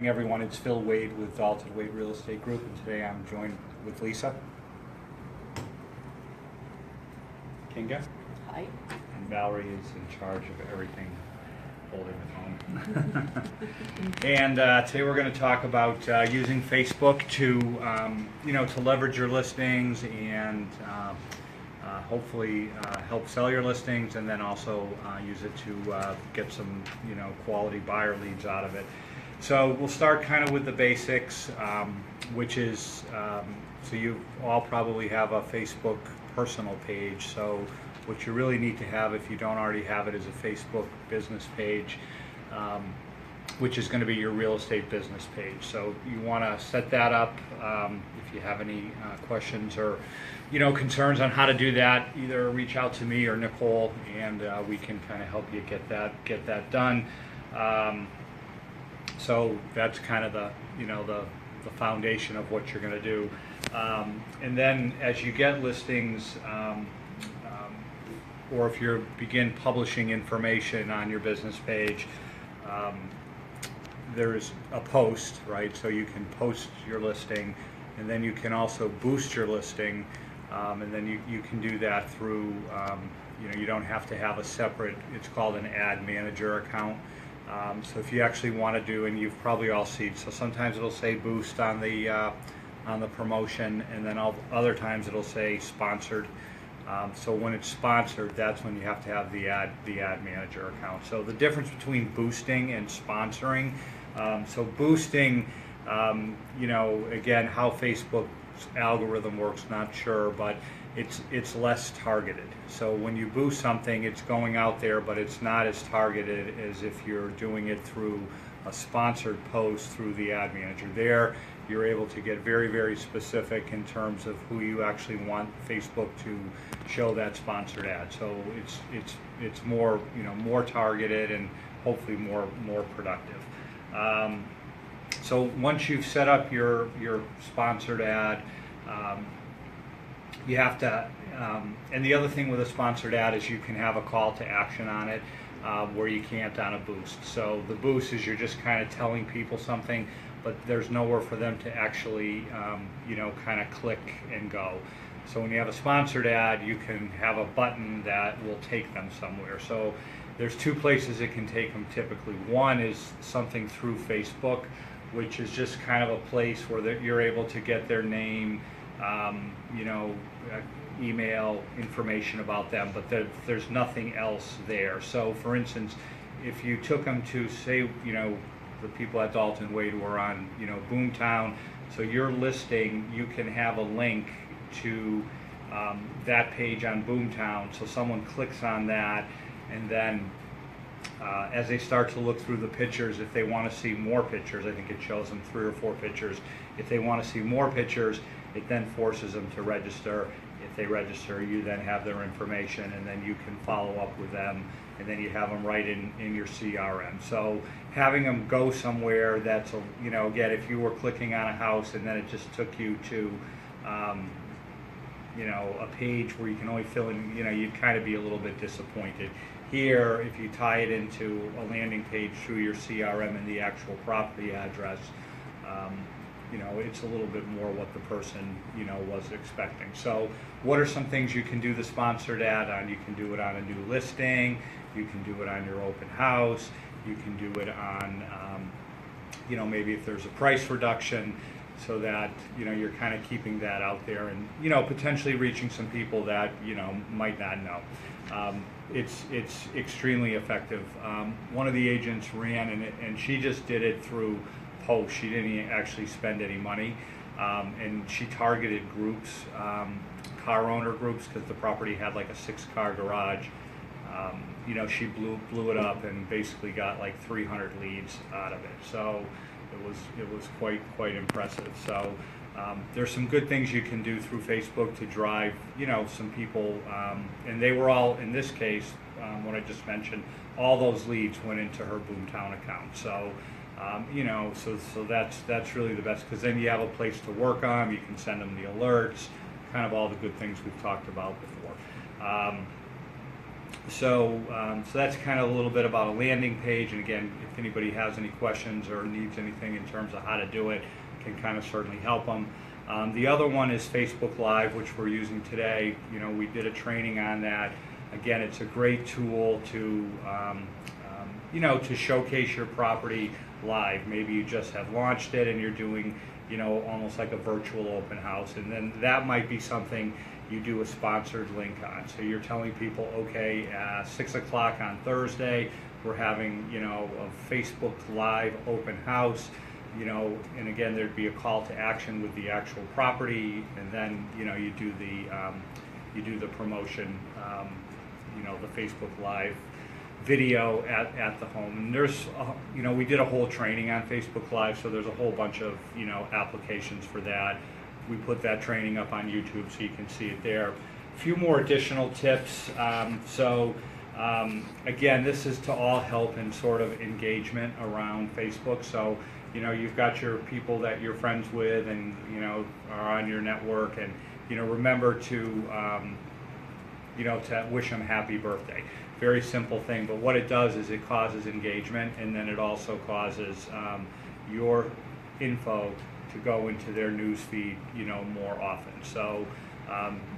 Everyone, it's Phil Wade with Dalton Wade Real Estate Group, and today I'm joined with Lisa Kinga, Hi. and Valerie is in charge of everything holding the phone. And today we're going to talk about using Facebook to, to leverage your listings and hopefully help sell your listings, and then also use it to get some, quality buyer leads out of it. So we'll start kind of with the basics, which is, so you all probably have a Facebook personal page. So what you really need to have, if you don't already have it, is a Facebook business page, which is going to be your real estate business page. So you want to set that up. If you have any questions or concerns on how to do that, either reach out to me or Nicole, and we can kind of help you get that done. So that's kind of the foundation of what you're going to do. And then as you get listings, or if you begin publishing information on your business page, there's a post, right? So you can post your listing, and then you can also boost your listing, and then you can do that through, you don't have to have a separate, it's called an ad manager account. So if you actually want to do, and you've probably all seen, so sometimes it'll say boost on the promotion, and then other times it'll say sponsored. So when it's sponsored, that's when you have to have the ad manager account. So the difference between boosting and sponsoring, so boosting, again, how Facebook's algorithm works, not sure, but it's less targeted. So when you boost something, it's going out there, but it's not as targeted as if you're doing it through a sponsored post through the ad manager. There, you're able to get very, very specific in terms of who you actually want Facebook to show that sponsored ad. So it's more more targeted and hopefully more productive. So once you've set up your sponsored ad, you have to, and the other thing with a sponsored ad is you can have a call to action on it, where you can't on a boost. So the boost is you're just kind of telling people something, but there's nowhere for them to actually, kind of click and go. So when you have a sponsored ad, you can have a button that will take them somewhere. So there's two places it can take them typically. One is something through Facebook, which is just kind of a place where you're able to get their name, email information about them, but there's nothing else there. So for instance, if you took them to, say, the people at Dalton Wade who are on, Boomtown, so your listing, you can have a link to that page on Boomtown, so someone clicks on that, and then as they start to look through the pictures, if they want to see more pictures, I think it shows them 3 or 4 pictures. If they want to see more pictures, it then forces them to register. If they register, you then have their information, and then you can follow up with them, and then you have them right in your CRM. So having them go somewhere that's, again, if you were clicking on a house and then it just took you to, a page where you can only fill in, you'd kind of be a little bit disappointed. Here, if you tie it into a landing page through your CRM and the actual property address, it's a little bit more what the person, was expecting. So what are some things you can do the sponsored ad on? You can do it on a new listing, you can do it on your open house, you can do it on, maybe if there's a price reduction, so that, you're kind of keeping that out there and, potentially reaching some people that, might not know. It's extremely effective. One of the agents ran, and she just did it through post. She didn't actually spend any money, and she targeted groups, car owner groups, because the property had like a 6-car garage. She blew it up and basically got like 300 leads out of it. So it was quite impressive. So there's some good things you can do through Facebook to drive some people, and they were all, in this case, what I just mentioned, all those leads went into her Boomtown account. So so that's really the best, because then you have a place to work on. You can send them the alerts, kind of all the good things we've talked about before. So that's kind of a little bit about a landing page. And again, if anybody has any questions or needs anything in terms of how to do it, can kind of certainly help them. The other one is Facebook Live, which we're using today. We did a training on that. Again, it's a great tool to to showcase your property live. Maybe you just have launched it and you're doing almost like a virtual open house, and then that might be something you do a sponsored link on. So you're telling people, okay, 6 o'clock on Thursday, we're having a Facebook Live open house. And again, there'd be a call to action with the actual property, and then you do the promotion, the Facebook Live video at the home. And there's we did a whole training on Facebook Live, so there's a whole bunch of applications for that. We put that training up on YouTube so you can see it there. A few more additional tips. Again, this is to all help in sort of engagement around Facebook. So you've got your people that you're friends with and are on your network, and remember to to wish them happy birthday. Very simple thing, but what it does is it causes engagement, and then it also causes your info to go into their news feed more often. So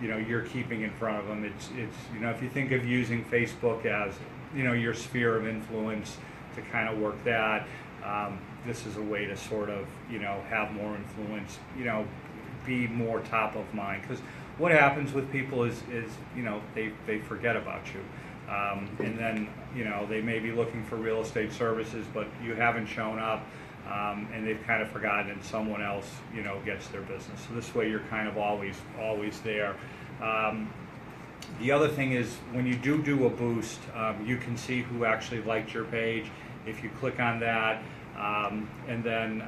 you're keeping in front of them. It's if you think of using Facebook as your sphere of influence to kind of work that, this is a way to sort of have more influence, be more top of mind. Because what happens with people is they forget about you, and then they may be looking for real estate services, but you haven't shown up, and they've kind of forgotten, and someone else gets their business. So this way you're kind of always there. The other thing is when you do a boost, you can see who actually liked your page. If you click on that, and then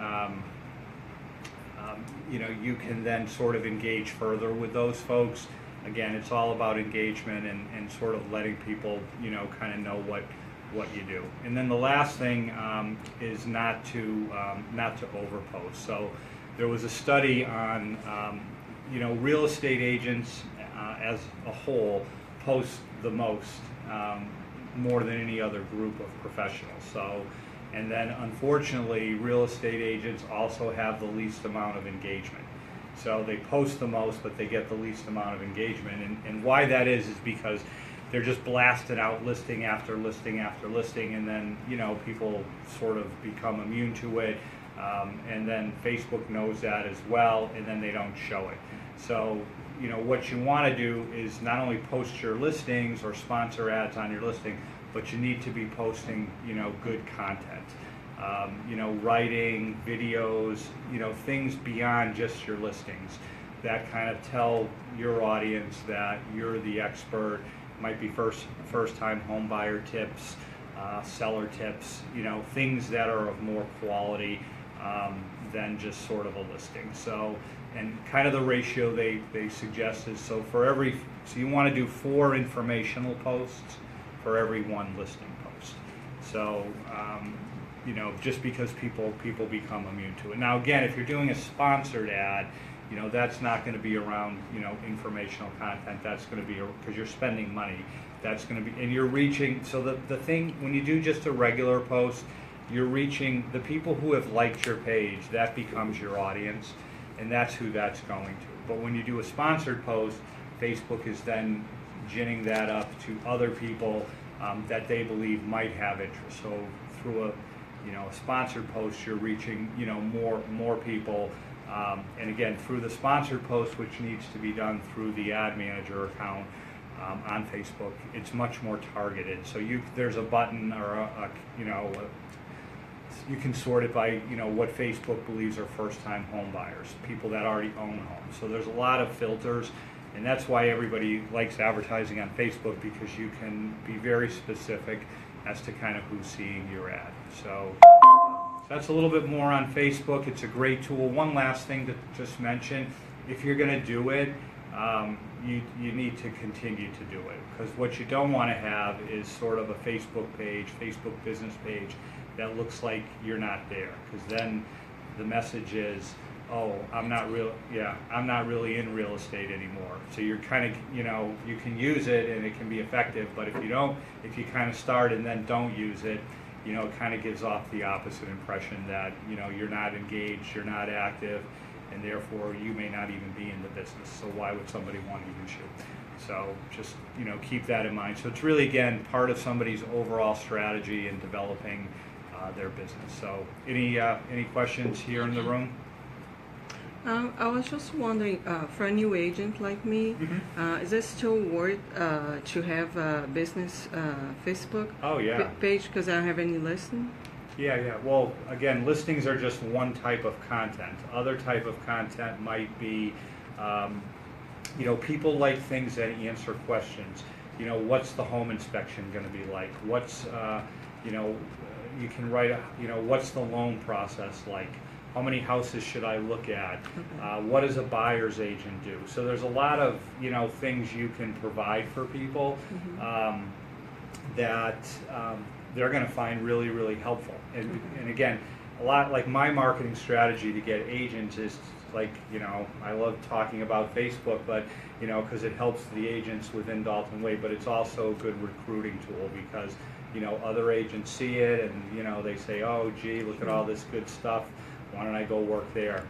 you can then sort of engage further with those folks. Again, it's all about engagement and sort of letting people kind of know what you do. And then the last thing is not to overpost. So there was a study on real estate agents as a whole post the most, more than any other group of professionals. So, and then unfortunately, real estate agents also have the least amount of engagement. So they post the most, but they get the least amount of engagement. And why that is because they're just blasting out listing after listing after listing, and then people sort of become immune to it. And then Facebook knows that as well, and then they don't show it. So what you want to do is not only post your listings or sponsor ads on your listing, but you need to be posting good content, writing, videos, things beyond just your listings that kind of tell your audience that you're the expert. Might be first time home buyer tips, seller tips, things that are of more quality than just sort of a listing. So, and kind of the ratio they suggest is so you want to do 4 informational posts for every 1 listing post. So just because people become immune to it. Now again, if you're doing a sponsored ad, that's not going to be around informational content. That's going to be because you're spending money. That's going to be, and you're reaching. So the thing when you do just a regular post, you're reaching the people who have liked your page. That becomes your audience, and that's who that's going to. But when you do a sponsored post, Facebook is then ginning that up to other people that they believe might have interest. So through a sponsored post, you're reaching more people. And again, through the sponsored post, which needs to be done through the ad manager account on Facebook, it's much more targeted. So there's a button or you can sort it by what Facebook believes are first-time home buyers, people that already own homes. So there's a lot of filters, and that's why everybody likes advertising on Facebook, because you can be very specific as to kind of who's seeing your ad. So that's a little bit more on Facebook. It's a great tool. One last thing to just mention, if you're going to do it, you need to continue to do it, because what you don't want to have is sort of a Facebook page, Facebook business page, that looks like you're not there, because then the message is I'm not really in real estate anymore. So you're kind of, you can use it and it can be effective, but if you kind of start and then don't use it, it kind of gives off the opposite impression that, you're not engaged, you're not active, and therefore you may not even be in the business. So why would somebody want to use you? So just, keep that in mind. So it's really, again, part of somebody's overall strategy in developing their business. So any questions here in the room? I was just wondering, for a new agent like me, is it still worth to have a business Facebook page because I don't have any listing? Yeah. Well, again, listings are just one type of content. Other type of content might be, people like things that answer questions. What's the home inspection going to be like? What's, you can write, what's the loan process like? How many houses should I look at? What does a buyer's agent do? So there's a lot of things you can provide for people that they're going to find really, really helpful. And again, a lot like my marketing strategy to get agents is like, I love talking about Facebook, but because it helps the agents within Dalton Wade, but it's also a good recruiting tool because other agents see it and they say, oh gee, look at all this good stuff. Why don't I go work there?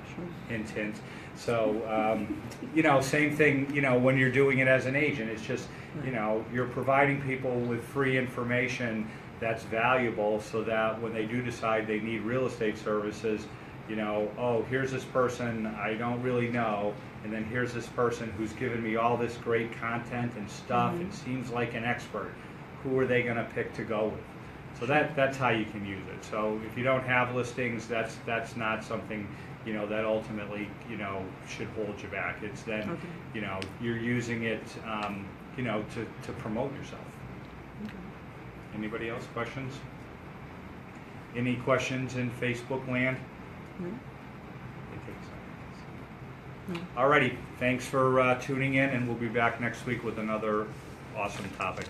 Hint, hint. So, same thing, when you're doing it as an agent, it's just, you're providing people with free information that's valuable so that when they do decide they need real estate services, oh, here's this person I don't really know, and then here's this person who's given me all this great content and stuff and seems like an expert. Who are they going to pick to go with? So that's how you can use it. So if you don't have listings, that's not something that ultimately should hold you back. It's then you're using it to promote yourself. Okay. Anybody else questions? Any questions in Facebook land? No. No. Alrighty, thanks for tuning in, and we'll be back next week with another awesome topic.